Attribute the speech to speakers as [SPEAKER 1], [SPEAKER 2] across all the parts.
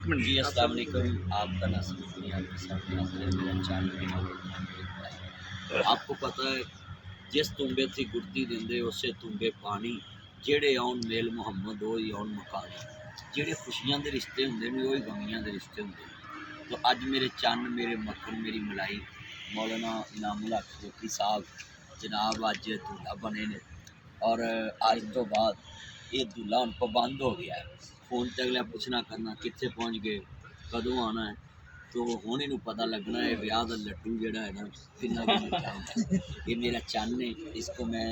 [SPEAKER 1] जी अस्सलाम वालेकुम। आपका नासिर दुनिया के साथ नाज़िर है मेरा चैनल। आपको पता है जिस तुंबे से गुड़ती देंदे उसे तुंबे पानी जेड़े आउन मेल मुहम्मद हो आउन मकानी जेड़े खुशियां दे रिश्ते होंदे ने ओही गमियां दे रिश्ते होंदे ने। तो अज मेरे चन्न मेरे मक्खन मेरी मलाई मौलाना इनामुल हक फ़ारूकी साहब जनाब अज दूल्हा बने ने और अज तो बाद ये दूल्हा हुण पाबंद हो गया है। फोन ते अगला पुछना करना कितने पहुँच गए कदों आना है। तो हुण इनू पता लगना है ब्याह का लड्डू जोड़ा है ना कितना मीठा होता है। ये मेरा चन्न है, इसको मैं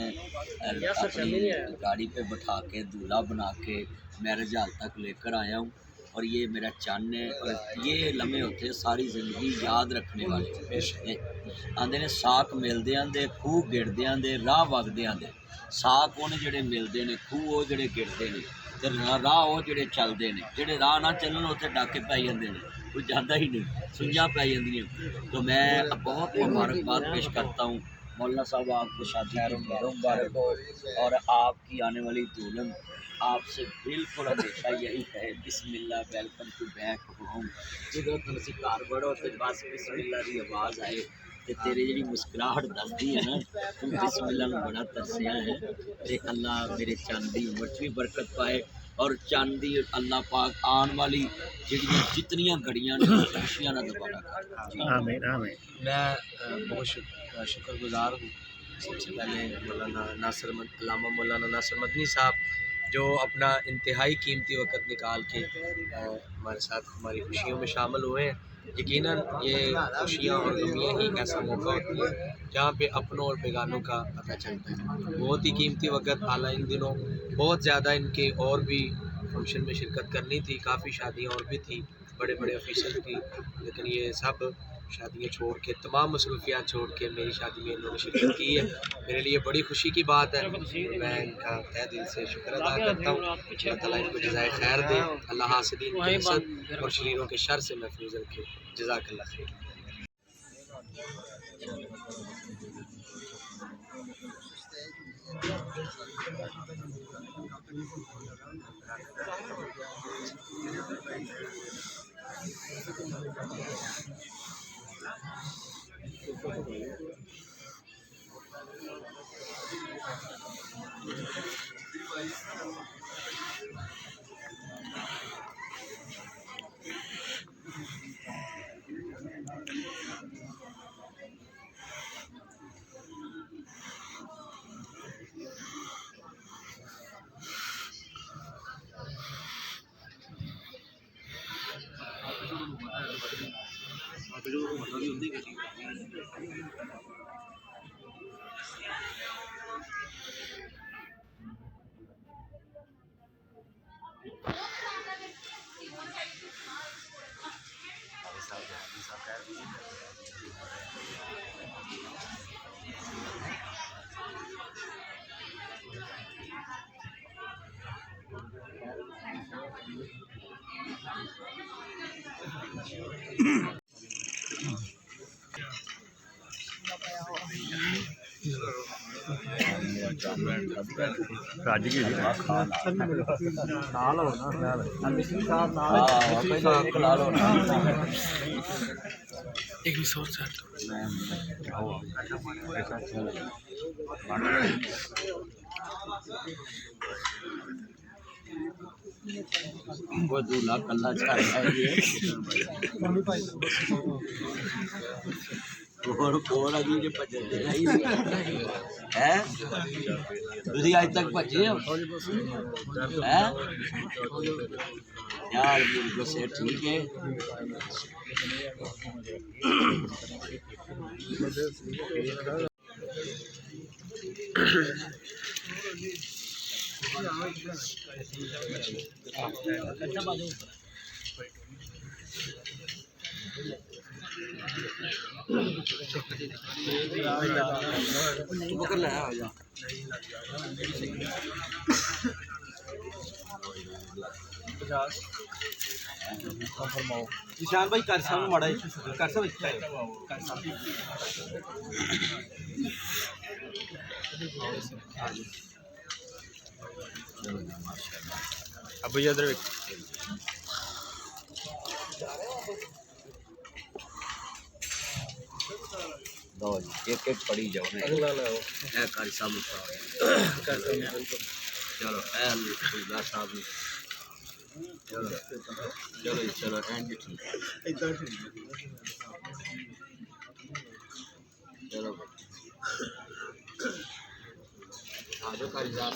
[SPEAKER 1] अपनी गाड़ी पे बैठा के दूल्हा बना के मैरिज हाल तक लेकर आया हूँ। और ये मेरा चन्न है और ये लम्हे होते हैं सारी ज़िंदगी याद रखने वाले। आंदे ने साक मिलदे आंदे खूह गिरदे आंदे राह वगदे आंदे। साक उन्हें जेड़े मिलते हैं खूह वो जेड़े गिरते हैं तो राह वो जेड़े चलते हैं जेड़े राह ना चलन उत्थे डाके पै जाते हैं कोई जाता ही नहीं सुइयां पै जांदियां। तो मैं बहुत मुबारकबाद पेश करता हूँ मौलाना साहब आपको शादी मुबारक हो और आपकी आने वाली दुल्हन आपसे बिल्कुल हमेशा यही कहे बिस्मिल्लाह वेलकम टू बैक होम। जो तुम घर बढ़ो तो बस बिस्मिल्लाह की आवाज़ आए तो तेरी जी मुस्कुराहट दसदी है ना तू बिस्मिल्लाह में बड़ा तरसिया है। तो अल्लाह मेरे चंद की उम्र च भी बरकत पाए और चंद की अल्लाह पाक आने वाली जितनियां घड़ियां ने खुशियां ना दोबारा कर।
[SPEAKER 2] आमीन आमीन। मैं बहुत शुक्रगुजार हूँ सबसे पहले मौलाना नासिर मदनी साहब जो अपना इंतहाई कीमती वक़्त निकाल के हमारे साथ हमारी खुशियों में शामिल हुए हैं। यकीनन ये खुशियाँ और गमियाँ ही एक ऐसा मौका होती है जहाँ पे अपनों और बेगानों का पता चलता है। बहुत ही कीमती वक़्त हालांकि इन दिनों बहुत ज़्यादा इनके और भी फंक्शन में शिरकत करनी थी, काफ़ी शादियाँ और भी थी, बड़े बड़े ऑफिसर थी, लेकिन ये सब शादियाँ छोड़ के तमाम मसरूफियात छोड़ के मेरी शादी में इन्होंने शिरकत की है। मेरे लिए बड़ी खुशी की बात है। मैं इनका तहे दिल से शुक्र अदा करता हूँ। अल्लाह ताला इनको जज़ाए खैर दे, अल्लाह हासिदीन के हसद और शरीरों के शर से महफूज रखे। जज़ाकल्लाह खैर। रज गई
[SPEAKER 1] वो दूल्हा कल्ला चल और अभी जो भजन है तुझे आज तक भजे हो हैं यार बिल्कुल से ठीक है।
[SPEAKER 3] निशान भाई कर साहब माड़ा कर साहब
[SPEAKER 2] अब भैया इधर
[SPEAKER 1] लो जी एक एक पढ़ी जाओ ने
[SPEAKER 2] अगला लाओ
[SPEAKER 1] ए कारी साहब उतार चलो ए अल्लाह साहब ने चलो चलो जी, चलो एंड ठीक चलो आ जाओ कारी साहब